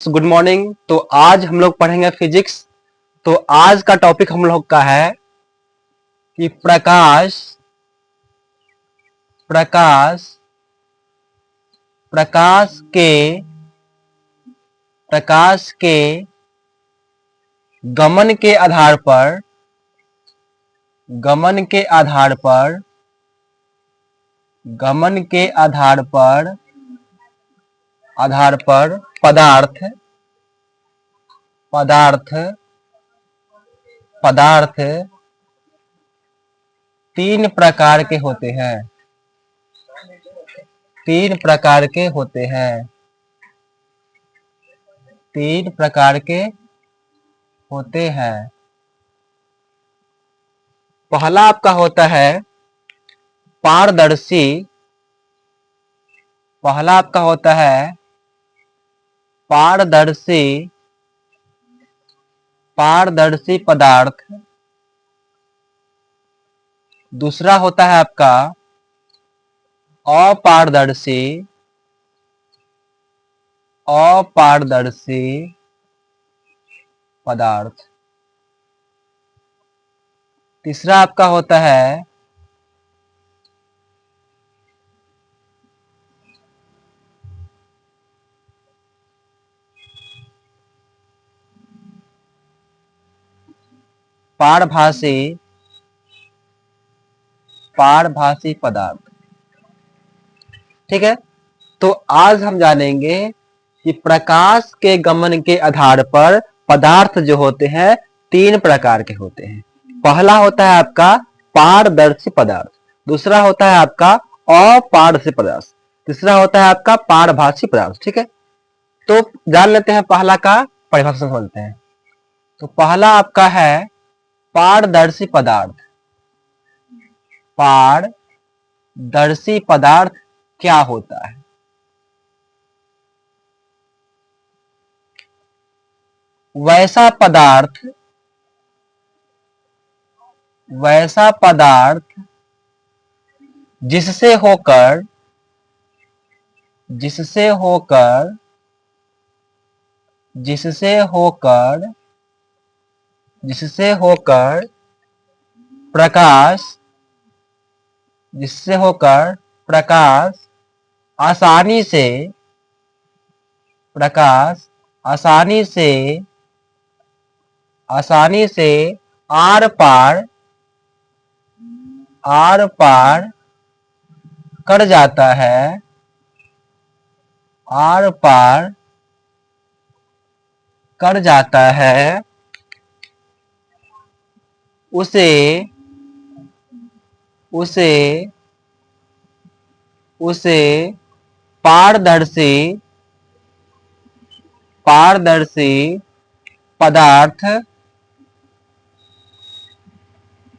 Good morning. तो आज हम लोग पढ़ेंगे फिजिक्स। तो आज का टॉपिक हम लोग का है कि प्रकाश प्रकाश प्रकाश के प्रकाश के गमन के आधार पर गमन के आधार पर गमन के आधार पर पदार्थ पदार्थ पदार्थ तीन प्रकार के होते हैं। तीन प्रकार के होते हैं। तीन प्रकार के होते हैं। पहला आपका होता है पारदर्शी। पहला आपका होता है पारदर्शी पारदर्शी पदार्थ। दूसरा होता है आपका अपारदर्शी अपारदर्शी पदार्थ। तीसरा आपका होता है पारभासी पारभासी पदार्थ। ठीक है। तो आज हम जानेंगे कि प्रकाश के गमन के आधार पर पदार्थ जो होते हैं तीन प्रकार के होते हैं। पहला होता है आपका पारदर्शी पदार्थ। दूसरा होता है आपका अपारदर्शी पदार्थ। तीसरा होता है आपका पारभासी पदार्थ। ठीक है। तो जान लेते हैं पहला का परिभाषा समझते हैं। तो पहला आपका है पारदर्शी पदार्थ। पारदर्शी पदार्थ क्या होता है? वैसा पदार्थ जिससे होकर जिससे होकर जिससे होकर जिससे होकर प्रकाश जिससे होकर प्रकाश आसानी से प्रकाश आसानी से आसानी से आर पार कर जाता है। आर पार कर जाता है उसे उसे उसे पारदर्शी पारदर्शी पदार्थ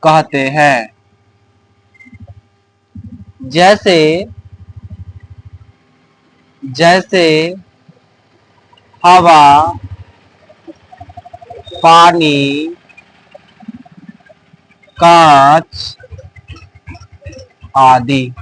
कहते हैं। जैसे जैसे हवा, पानी, कांच आदि।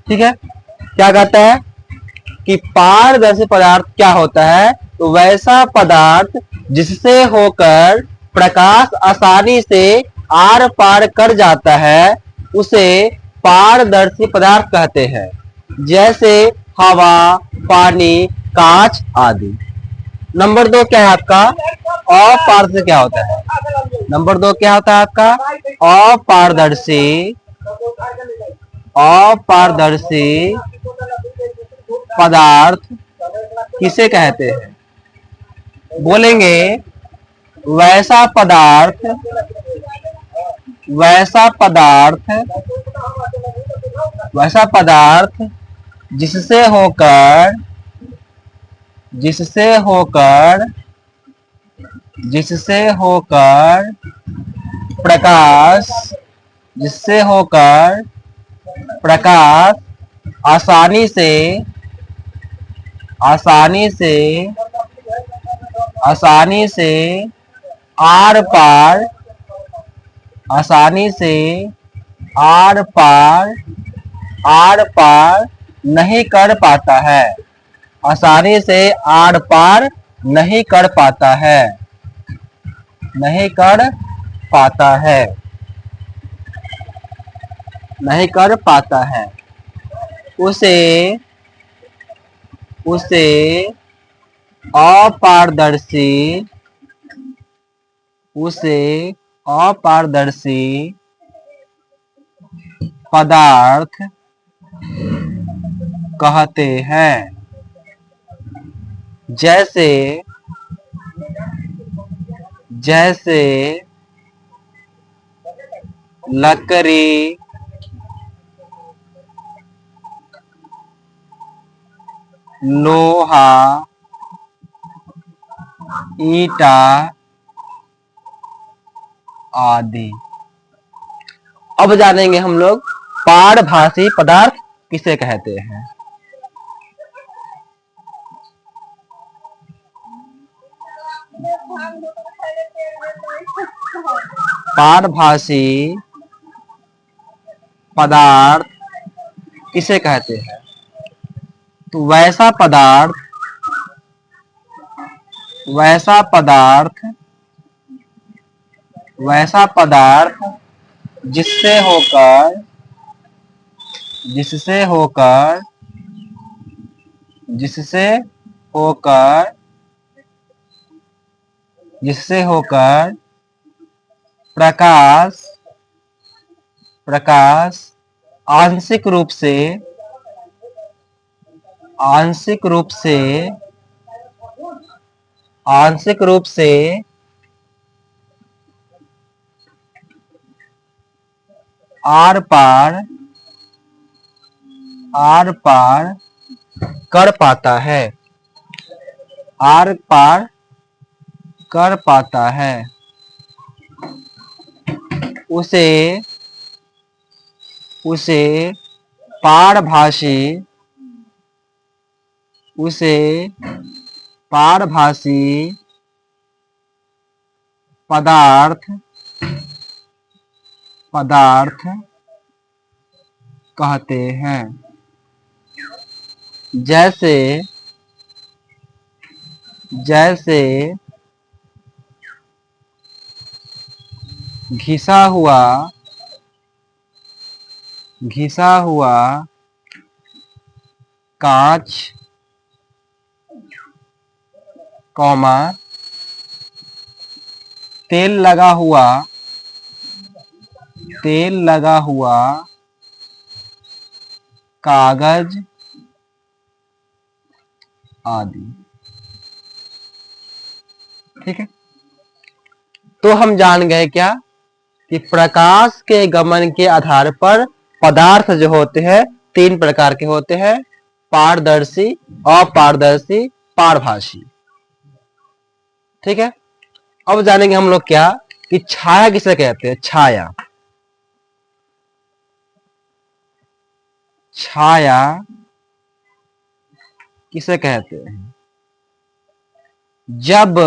ठीक है। क्या कहता है कि पारदर्शी पदार्थ क्या होता है? तो वैसा पदार्थ जिससे होकर प्रकाश आसानी से आर पार कर जाता है उसे पारदर्शी पदार्थ कहते हैं। जैसे हवा, पानी, कांच आदि। नंबर 2 क्या है आपका? अपारदर्शी क्या होता है? नंबर 2 क्या होता है आपका? अपारदर्शी अपारदर्शी पदार्थ किसे कहते हैं? बोलेंगे वैसा पदार्थ वैसा पदार्थ वैसा पदार्थ जिससे होकर जिससे होकर जिससे होकर प्रकाश जिससे होकर प्रकाश आसानी से आसानी से आसानी से आर पार आसानी से आर पार नहीं कर पाता है। आसानी से आर पार नहीं कर पाता है, नहीं कर पाता है, नहीं कर पाता है। उसे उसे अपारदर्शी, उसे अपारदर्शी पदार्थ कहते हैं। जैसे जैसे लकड़ी, लोहा, ईंटा आदि। अब जानेंगे हम लोग पारभासी पदार्थ किसे कहते हैं। पारभासी पदार्थ किसे कहते हैं? तो वैसा पदार्थ, वैसा पदार्थ, वैसा पदार्थ जिससे होकर, जिससे होकर, जिससे होकर, जिससे होकर प्रकाश, प्रकाश आंशिक रूप से, आंशिक रूप से, आंशिक रूप से आर पार, आर पार कर पाता है, आर पार कर पाता है। उसे उसे पारभासी, उसे पारभासी पदार्थ, पदार्थ कहते हैं। जैसे जैसे घिसा हुआ, घिसा हुआ कांच, कौमा तेल लगा हुआ, तेल लगा हुआ कागज आदि। ठीक है, तो हम जान गए क्या कि प्रकाश के गमन के आधार पर पदार्थ जो होते हैं तीन प्रकार के होते हैं, पारदर्शी, अपारदर्शी, पारभासी। ठीक है, अब जानेंगे हम लोग क्या कि छाया किसे कहते हैं। छाया, छाया किसे कहते हैं? जब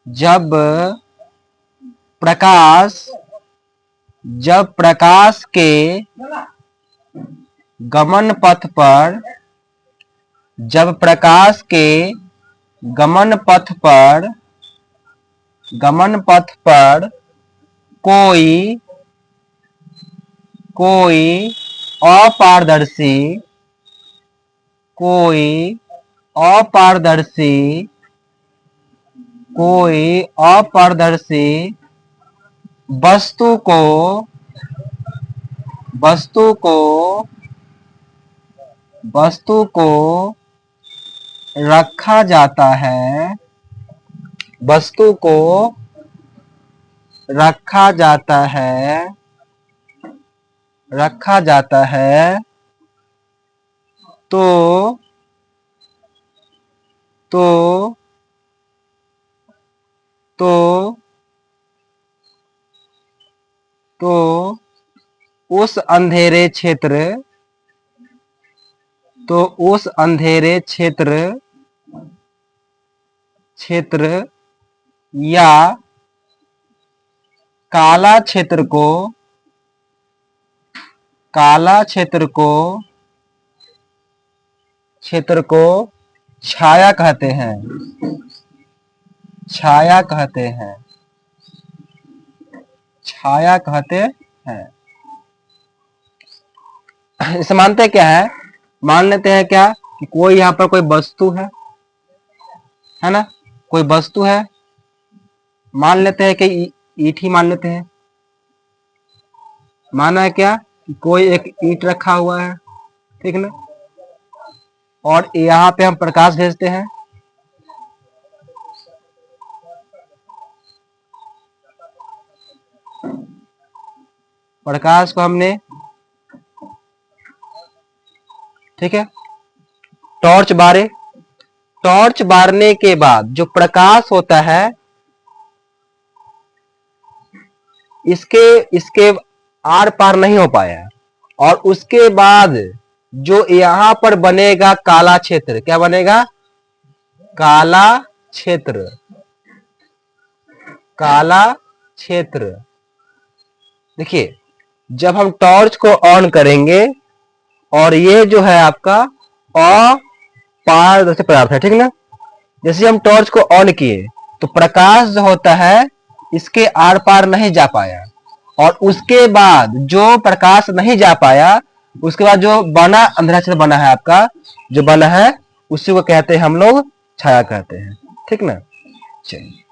जब प्रकाश, जब प्रकाश के गमन पथ पर, जब प्रकाश के गमन पथ पर, गमन पथ पर कोई कोई अपारदर्शी, कोई अपारदर्शी, कोई अपारदर्शी वस्तु को, वस्तु को, वस्तु को रखा जाता है, वस्तु को रखा जाता है, रखा जाता है तो तो तो तो उस अंधेरे क्षेत्र, तो उस अंधेरे क्षेत्र, क्षेत्र या काला क्षेत्र को, काला क्षेत्र को क्षेत्र को छाया कहते हैं, छाया कहते हैं, छाया कहते हैं। इसे मानते क्या है, मान लेते हैं क्या कि कोई यहाँ पर कोई वस्तु है ना, कोई वस्तु है, मान लेते हैं कि ईंट ही मान लेते हैं। माना है क्या कि कोई एक ईंट रखा हुआ है, ठीक ना, और यहाँ पे हम प्रकाश भेजते हैं। प्रकाश को हमने, ठीक है, टॉर्च बारे, टॉर्च बारने के बाद जो प्रकाश होता है इसके आर पार नहीं हो पाया, और उसके बाद जो यहां पर बनेगा काला क्षेत्र, क्या बनेगा, काला क्षेत्र, काला क्षेत्र। देखिए जब हम टॉर्च को ऑन करेंगे और ये जो है आपका अपारदर्शी पदार्थ है, ठीक ना, जैसे हम टॉर्च को ऑन किए तो प्रकाश जो होता है इसके आर पार नहीं जा पाया, और उसके बाद जो प्रकाश नहीं जा पाया उसके बाद जो बना अंधेरा क्षेत्र बना है आपका, जो बना है उसी को कहते हैं हम लोग छाया कहते हैं, ठीक ना। चलिए